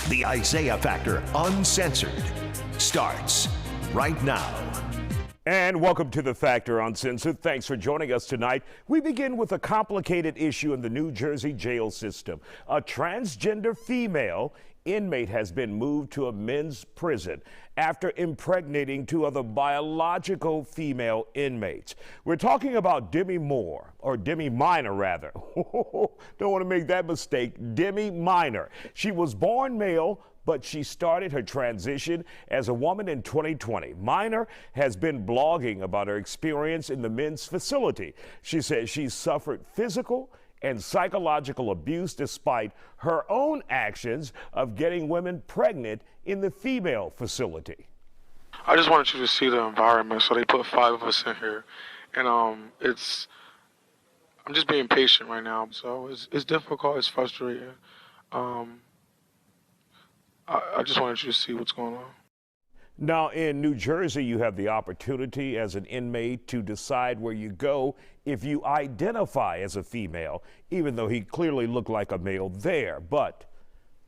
The Isaiah Factor Uncensored starts right now. And welcome to The Factor Uncensored. Thanks for joining us tonight. We begin with a complicated issue in the New Jersey jail system. A transgender female inmate has been moved to a men's prison after impregnating two other biological female inmates. We're talking about Demi Minor rather. Don't want to make that mistake. Demi Minor. She was born male, but she started her transition as a woman in 2020. Minor has been blogging about her experience in the men's facility. She says she suffered physical and psychological abuse despite her own actions of getting women pregnant in the female facility. I just wanted you to see the environment. So they put 5 of us in here, and I'm just being patient right now. So it's difficult, it's frustrating. I just wanted you to see what's going on. Now, in New Jersey, you have the opportunity as an inmate to decide where you go if you identify as a female, even though he clearly looked like a male there. But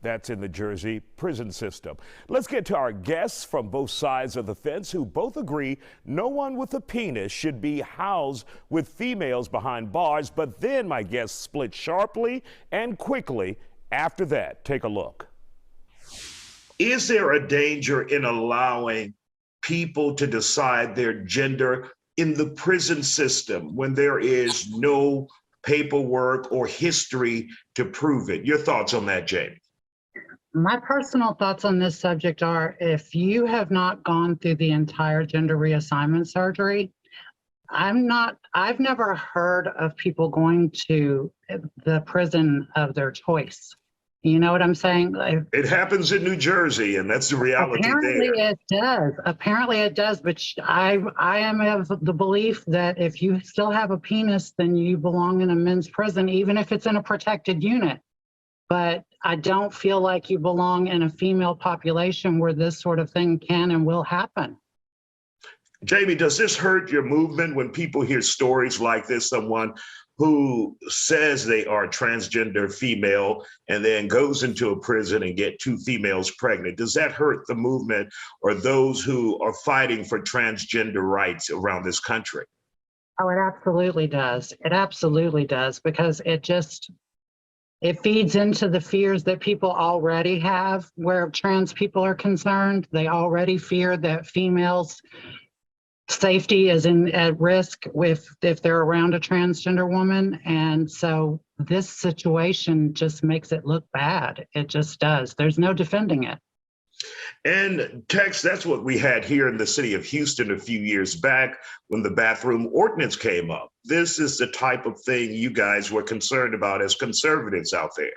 that's in the Jersey prison system. Let's get to our guests from both sides of the fence who both agree no one with a penis should be housed with females behind bars. But then my guests split sharply and quickly after that. Take a look. Is there a danger in allowing people to decide their gender in the prison system when there is no paperwork or history to prove it? Your thoughts on that, Jamie? My personal thoughts on this subject are, if you have not gone through the entire gender reassignment surgery, I've never heard of people going to the prison of their choice. You know what I'm saying? It happens in New Jersey, and that's the reality apparently there. It does. Apparently it does, but I am of the belief that if you still have a penis, then you belong in a men's prison, even if it's in a protected unit. But I don't feel like you belong in a female population where this sort of thing can and will happen. Jamie, does this hurt your movement when people hear stories like this? Someone who says they are transgender female and then goes into a prison and get 2 females pregnant. Does that hurt the movement or those who are fighting for transgender rights around this country? Oh, it absolutely does. It absolutely does, because it feeds into the fears that people already have where trans people are concerned. They already fear that females' safety is at risk if they're around a transgender woman. And so this situation just makes it look bad. It just does. There's no defending it. And Tex, that's what we had here in the city of Houston a few years back when the bathroom ordinance came up. This is the type of thing you guys were concerned about as conservatives out there.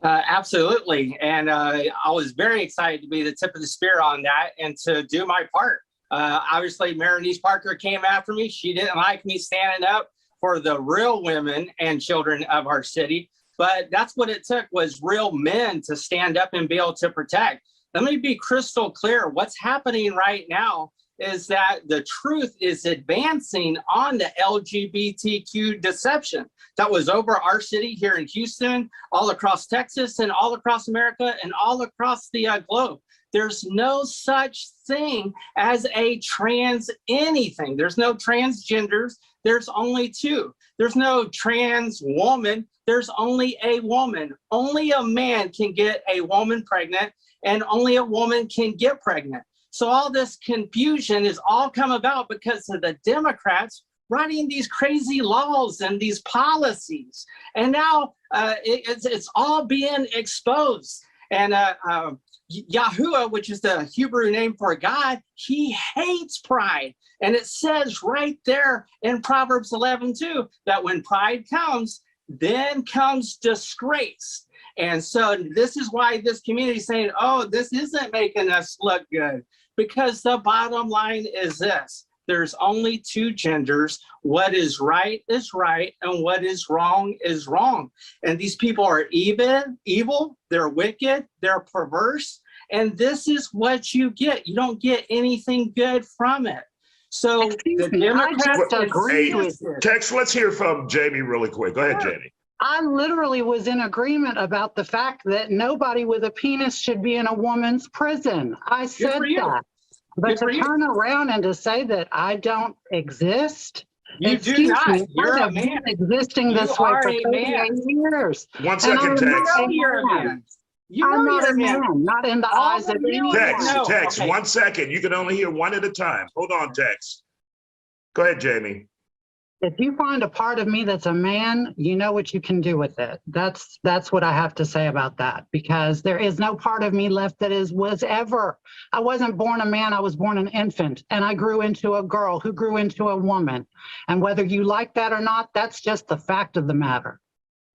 Absolutely. And I was very excited to be the tip of the spear on that and to do my part. Obviously, Marinese Parker came after me. She didn't like me standing up for the real women and children of our city. But that's what it took, was real men to stand up and be able to protect. Let me be crystal clear. What's happening right now is that the truth is advancing on the LGBTQ deception that was over our city here in Houston, all across Texas, and all across America, and all across the globe. There's no such thing as a trans anything. There's no transgenders. There's only 2. There's no trans woman. There's only a woman. Only a man can get a woman pregnant, and only a woman can get pregnant. So all this confusion is all come about because of the Democrats writing these crazy laws and these policies. And now it's all being exposed. And Yahuwah, which is the Hebrew name for God, he hates pride. And it says right there in Proverbs 11:2 that when pride comes, then comes disgrace. And so this is why this community is saying, oh, this isn't making us look good. Because the bottom line is this: there's only 2 genders. What is right, and what is wrong is wrong. And these people are evil, they're wicked, they're perverse, and this is what you get. You don't get anything good from it. So the Democrats agree with this. Tex, let's hear from Jamie really quick. Go ahead, Jamie. I literally was in agreement about the fact that nobody with a penis should be in a woman's prison. I said for you. that. But Good to for you. turn around and to say that I don't exist, You do excuse not. me, You're I a have been man. existing You this way are for a 38 man. years. 1 second, I'm Tex. You not know you're a man. You know I'm not you're a a man. man, not in the All eyes the of viewers anyone. know. Tex, Okay. 1 second. You can only hear one at a time. Hold on, Tex. Go ahead, Jamie. If you find a part of me that's a man, you know what you can do with it. That's what I have to say about that, because there is no part of me left that was ever. I wasn't born a man, I was born an infant, and I grew into a girl who grew into a woman. And whether you like that or not, that's just the fact of the matter.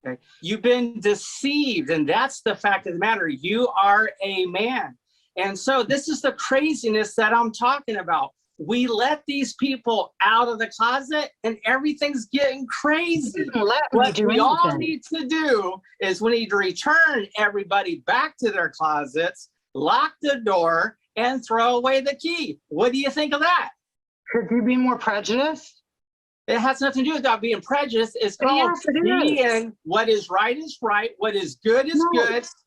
Okay. You've been deceived, and that's the fact of the matter. You are a man. And so this is the craziness that I'm talking about. We let these people out of the closet and everything's getting crazy. What we all need to do is we need to return everybody back to their closets, lock the door, and throw away the key. What do you think of that? Could you be more prejudiced? It has nothing to do with being prejudiced. It's called being what is right, what is good,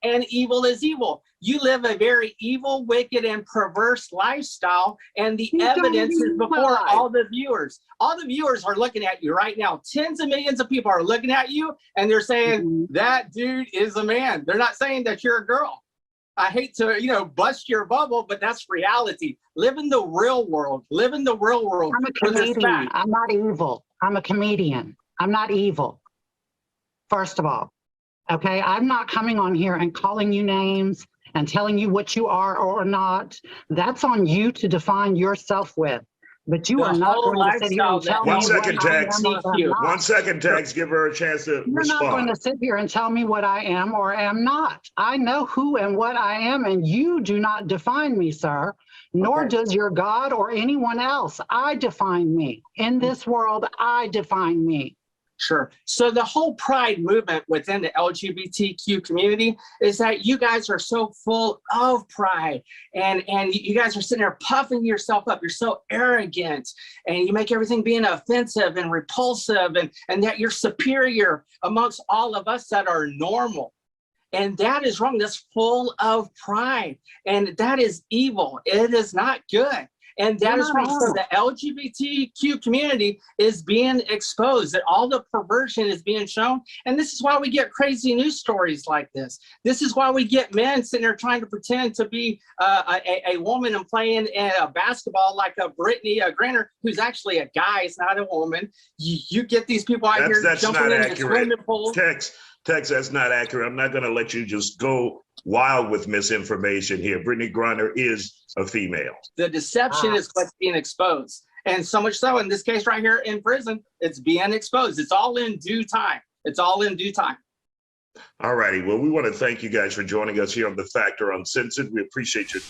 and evil is evil. You live a very evil, wicked, and perverse lifestyle, and the evidence is before all the viewers. All the viewers are looking at you right now. Tens of millions of people are looking at you, and they're saying, that dude is a man. They're not saying that you're a girl. I hate to, bust your bubble, but that's reality. Live in the real world. Live in the real world. I'm a comedian. I'm not evil. I'm a comedian. I'm not evil. First of all, okay? I'm not coming on here and calling you names and telling you what you are or not. That's on you to define yourself with. But you are not going to sit here and tell me 1 second, what I Tex. am or am not. 1 second, Tex. Give her a chance to You're respond. not going to sit here and tell me what I am or am not. I know who and what I am, and you do not define me, sir, nor does your God or anyone else. I define me. In this world, I define me. Sure. So the whole pride movement within the LGBTQ community is that you guys are so full of pride, and you guys are sitting there puffing yourself up. You're so arrogant, and you make everything being offensive and repulsive, and that you're superior amongst all of us that are normal. And that is wrong. That's full of pride, and that is evil. It is not good. And that is wrong. So the LGBTQ community is being exposed, that all the perversion is being shown. And this is why we get crazy news stories like this. This is why we get men sitting there trying to pretend to be a woman and playing a basketball like a Brittany Griner, who's actually a guy, it's not a woman. You get these people out here jumping in the swimming pools. Tex, that's not accurate. I'm not going to let you just go wild with misinformation here. Brittany Griner is a female. The deception is what's being exposed. And so much so in this case right here in prison, it's being exposed. It's all in due time. It's all in due time. All righty. Well, we want to thank you guys for joining us here on The Factor Uncensored. We appreciate you.